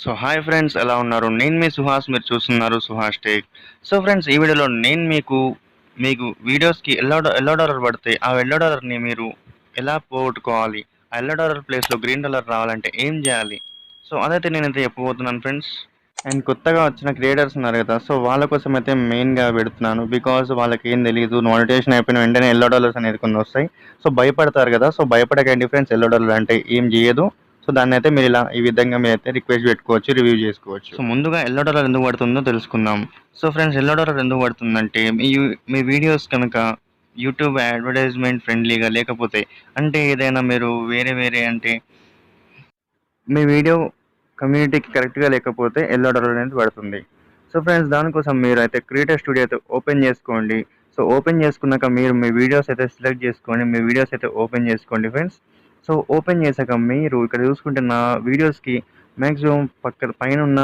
So hi friends, ఎలా ఉన్నారు? నేను మీ సుహాస్, మీరు చూస్తున్నారు సుహాస్ టెక్. సో ఫ్రెండ్స్, ఈ వీడియోలో నేను మీకు వీడియోస్కి ఎల్లో డాలర్ పడితే ఆ ఎల్లో డాలర్ని మీరు ఎలా పోగొట్టుకోవాలి, ఆ ఎల్లో డాలర్ ప్లేస్లో గ్రీన్ డాలర్ రావాలంటే ఏం చేయాలి, సో అదైతే నేనైతే చెప్పబోతున్నాను ఫ్రెండ్స్. అండ్ కొత్తగా వచ్చిన క్రియేటర్స్ ఉన్నారు కదా, సో వాళ్ళ కోసం అయితే మెయిన్గా పెడుతున్నాను. బికాజ్ వాళ్ళకి ఏం తెలియదు, మానిటైజేషన్ అయిపోయిన వెంటనే ఎల్లో డాలర్స్ అనేది కొన్ని వస్తాయి. సో భయపడతారు కదా, సో భయపడకండి ఫ్రెండ్స్. ఎల్లో డాలర్ అంటే ఏం చేయదు. సో దాన్ని అయితే మీరు ఇలా ఈ విధంగా మీరు అయితే రిక్వెస్ట్ పెట్టుకోవచ్చు, రివ్యూ చేసుకోవచ్చు. సో ముందుగా ఎల్లో డాలర్ ఎందుకు పడుతుందో తెలుసుకుందాం. సో ఫ్రెండ్స్, ఎల్లో డాలర్ ఎందుకు పడుతుందంటే మీ వీడియోస్ కనుక యూట్యూబ్ అడ్వర్టైజ్మెంట్ ఫ్రెండ్లీగా లేకపోతే, అంటే ఏదైనా మీరు వేరే అంటే మీ వీడియో కమ్యూనిటీకి కరెక్ట్గా లేకపోతే ఎల్లో డాలర్ అనేది పడుతుంది. సో ఫ్రెండ్స్, దానికోసం మీరు అయితే క్రియేటర్ స్టూడియో అయితే ఓపెన్ చేసుకోండి. సో ఓపెన్ చేసుకున్నాక మీరు మీ వీడియోస్ అయితే సెలెక్ట్ చేసుకోండి. మీ వీడియోస్ అయితే ఓపెన్ చేసుకోండి ఫ్రెండ్స్. సో ఓపెన్ చేశాక మీరు ఇక్కడ చూసుకుంటే నా వీడియోస్కి మ్యాక్సిమం పైన ఉన్న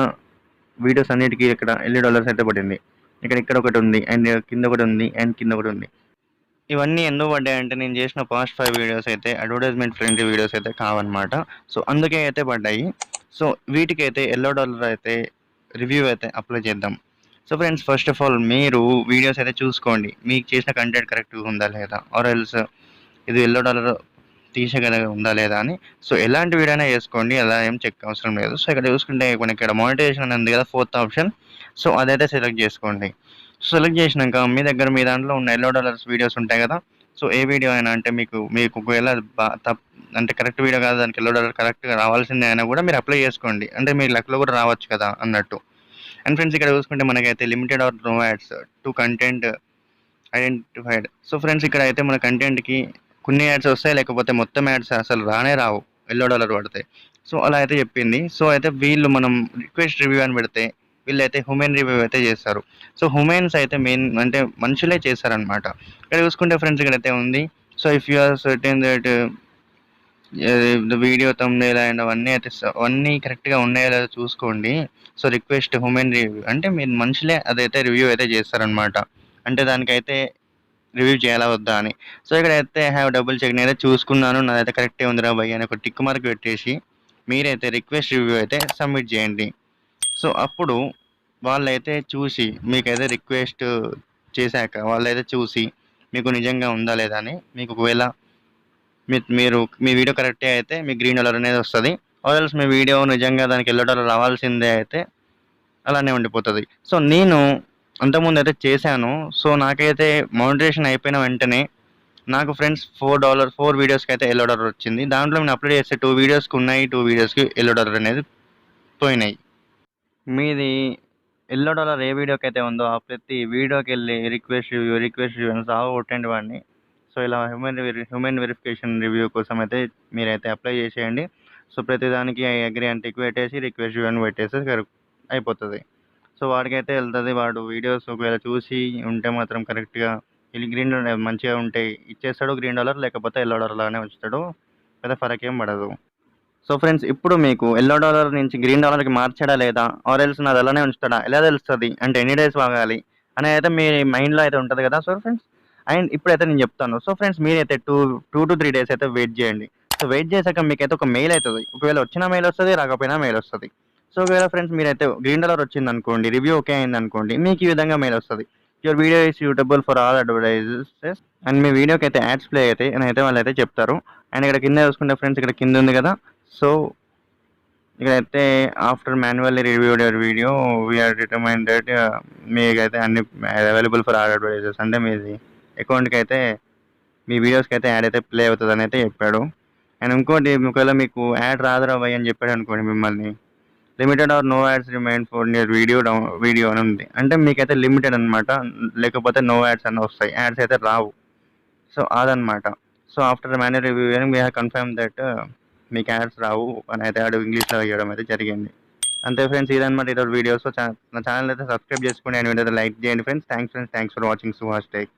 వీడియోస్ అన్నిటికీ ఇక్కడ ఎల్లో డాలర్స్ అయితే పడింది. ఇక్కడ ఒకటి ఉంది, అండ్ కింద ఒకటి ఉంది, అండ్ కింద ఒకటి ఉంది. ఇవన్నీ ఎందుకు పడ్డాయంటే నేను చేసిన పాస్ట్ 5 వీడియోస్ అయితే అడ్వర్టైజ్మెంట్ ఫ్రెండ్లీ వీడియోస్ అయితే కావన్నమాట. సో అందుకే అయితే పడ్డాయి. సో వీటికైతే ఎల్లో డాలర్ అయితే రివ్యూ అయితే అప్లై చేద్దాం. So friends, first of all మీరు వీడియోస్ అయితే చూసుకోండి, మీకు చేసిన కంటెంట్ కరెక్ట్గా ఉందా లేదా, ఆర్ ఎల్స్ ఇది ఎల్లో డాలర్ తీసేగల ఉందా లేదా అని. సో ఎలాంటి వీడియో అయినా చేసుకోండి, అలా ఏం చెక్ అవసరం లేదు. సో ఇక్కడ చూసుకుంటే మనకి ఇక్కడ మానిటైజేషన్ అని ఉంది కదా, 4th ఆప్షన్. సో అదైతే సెలెక్ట్ చేసుకోండి. సెలెక్ట్ చేసినాక మీ దాంట్లో ఉన్న ఎల్లో డాలర్స్ వీడియోస్ ఉంటాయి కదా. సో ఏ వీడియో అయినా అంటే మీకు ఒకవేళ అంటే కరెక్ట్ వీడియో కాదు, దానికి ఎల్లో డాలర్ కరెక్ట్గా రావాల్సిందే అయినా కూడా మీరు అప్లై చేసుకోండి, అంటే మీరు లక్లో కూడా రావచ్చు కదా అన్నట్టు. అండ్ ఫ్రెండ్స్, ఇక్కడ చూసుకుంటే మనకైతే limited or no ads to content identified. So friends, ఇక్కడ అయితే మన కంటెంట్కి కొన్ని యాడ్స్ వస్తాయి, లేకపోతే మొత్తం యాడ్స్ అసలు రానే రావు ఎల్లో డాలర్ పడితే. సో అలా అయితే చెప్పింది. సో అయితే వీళ్ళు మనం రిక్వెస్ట్ రివ్యూ అని పెడితే వీళ్ళైతే హ్యూమెన్ రివ్యూ అయితే చేస్తారు. సో హ్యూమెన్స్ అయితే మెయిన్ అంటే మనుషులే చేస్తారనమాట. ఇక్కడ చూసుకుంటే ఫ్రెండ్స్, ఇక్కడైతే ఉంది. So if you are certain that the video thumbnail and అవన్నీ కరెక్ట్గా ఉన్నాయో లేదో చూసుకోండి. సో రిక్వెస్ట్ హ్యూమెన్ రివ్యూ అంటే మీరు మనుషులే అదైతే రివ్యూ అయితే చేస్తారనమాట. అంటే దానికైతే రివ్యూ చేయాలా వద్దా అని. సో ఇక్కడైతే హ్యావ్ డబుల్ చెక్, నేనైతే చూసుకున్నాను, నాదైతే కరెక్టే ఉందిరా భయ్య అని ఒక టిక్ మార్క్ పెట్టేసి మీరైతే రిక్వెస్ట్ రివ్యూ అయితే సబ్మిట్ చేయండి. సో అప్పుడు వాళ్ళైతే చూసి మీకైతే రిక్వెస్ట్ చేశాక వాళ్ళైతే చూసి మీకు నిజంగా ఉందా లేదా అని, మీకు ఒకవేళ మీరు మీ వీడియో కరెక్టే అయితే మీకు గ్రీన్ డాలర్ అనేది వస్తుంది. ఆర్ఎల్స్ మీ వీడియో నిజంగా దానికి ఎల్లో డాలర్ రావాల్సిందే అయితే అలానే ఉండిపోతుంది. సో నేను అంతకుముందు అయితే చేశాను. సో నాకైతే మానిటైజేషన్ అయిపోయిన వెంటనే నాకు ఫ్రెండ్స్ $4 వీడియోస్కి అయితే ఎల్లో డాలర్ వచ్చింది. దాంట్లో నేను అప్లోడ్ చేస్తే 2 వీడియోస్కి ఉన్నాయి, 2 వీడియోస్కి ఎల్లో డాలర్ అనేది పోయినాయి. మీది ఎల్లో డాలర్ ఏ వీడియోకి అయితే ఉందో ఆ ప్రతి వీడియోకి వెళ్ళి రిక్వెస్ట్ రివ్యూ అని సాగు కొట్టండి వాడిని. సో ఇలా హ్యూమన్ వెరిఫికేషన్ రివ్యూ కోసం అయితే మీరైతే అప్లై చేసేయండి. సో ప్రతిదానికి ఐ అగ్రీ అని టిక్ పెట్టేసి రిక్వెస్ట్ రివ్యూ అని పెట్టేస్తే అయిపోతుంది. సో వాడికైతే వెళ్తుంది. వాడు వీడియోస్ ఒకవేళ చూసి ఉంటే మాత్రం కరెక్ట్గా గ్రీన్ డాలర్ మంచిగా ఉంటే ఇచ్చేస్తాడు గ్రీన్ డాలర్, లేకపోతే ఎల్లో డాలర్లానే ఉంచుతాడు. పెద్ద ఫరక్ ఏం పడదు. సో ఫ్రెండ్స్, ఇప్పుడు మీకు ఎల్లో డాలర్ నుంచి గ్రీన్ డాలర్కి మార్చాడా లేదా, ఆర్ ఎల్స్ నాది అలానే ఉంచుతాడా, ఎలా తెలుస్తుంది అంటే ఎన్ని డేస్ వాగాలి అనేది అయితే మీ మైండ్లో అయితే ఉంటుంది కదా. సో ఫ్రెండ్స్, అండ్ ఇప్పుడైతే నేను చెప్తాను. సో ఫ్రెండ్స్, మీరైతే 2 to 3 డేస్ అయితే వెయిట్ చేయండి. సో వెయిట్ చేశాక మీకైతే ఒక మెయిల్ అవుతుంది. ఒకవేళ వచ్చిన మెయిల్ వస్తుంది, రాకపోయినా మెయిల్ వస్తుంది. సో ఒకవేళ ఫ్రెండ్స్ మీరైతే గ్రీన్ డాలర్ వచ్చింది అనుకోండి, రివ్యూ ఓకే అయింది అనుకోండి, మీకు ఈ విధంగా మెయిల్ వస్తుంది. Your video is suitable for all advertisers. And మీ వీడియోకి అయితే యాడ్స్ ప్లే అయితే అయితే వాళ్ళు అయితే చెప్తారు. అండ్ ఇక్కడ కింద చూసుకుంటే ఫ్రెండ్స్, ఇక్కడ కింద ఉంది కదా. సో ఇక్కడైతే after manually reviewed your video we are determine that మీకైతే అన్ని అవైలబుల్ ఫర్ ఆల్ అడ్వర్టైజర్స్, అంటే మీది అకౌంట్కి అయితే మీ వీడియోస్కి అయితే యాడ్ అయితే ప్లే అవుతుంది అని అయితే చెప్పాడు. అండ్ ఇంకోటి, ఒకవేళ మీకు యాడ్ రాదురా భయ్ అని చెప్పాడు అనుకోండి మిమ్మల్ని, limited or no ads remain for your video అని ఉంది. అంటే మీకైతే లిమిటెడ్ అనమాట, లేకపోతే నో యాడ్స్ అని వస్తాయి, యాడ్స్ అయితే రావు. సో అదనమాట. So after manual review we have confirm that మీకు యాడ్స్ రావు అని అయితే ఆడు ఇంగ్లీష్లో వేయడం అయితే జరిగింది. అంతే ఫ్రెండ్స్, ఇదన్నమాట ఈరోజు వీడియో. సో నా ఛానల్ అయితే సబ్స్క్రైబ్ చేసుకోండి అండ్ వీడియో లైక్ చేయండి friends. Thanks for watching Suhas tech.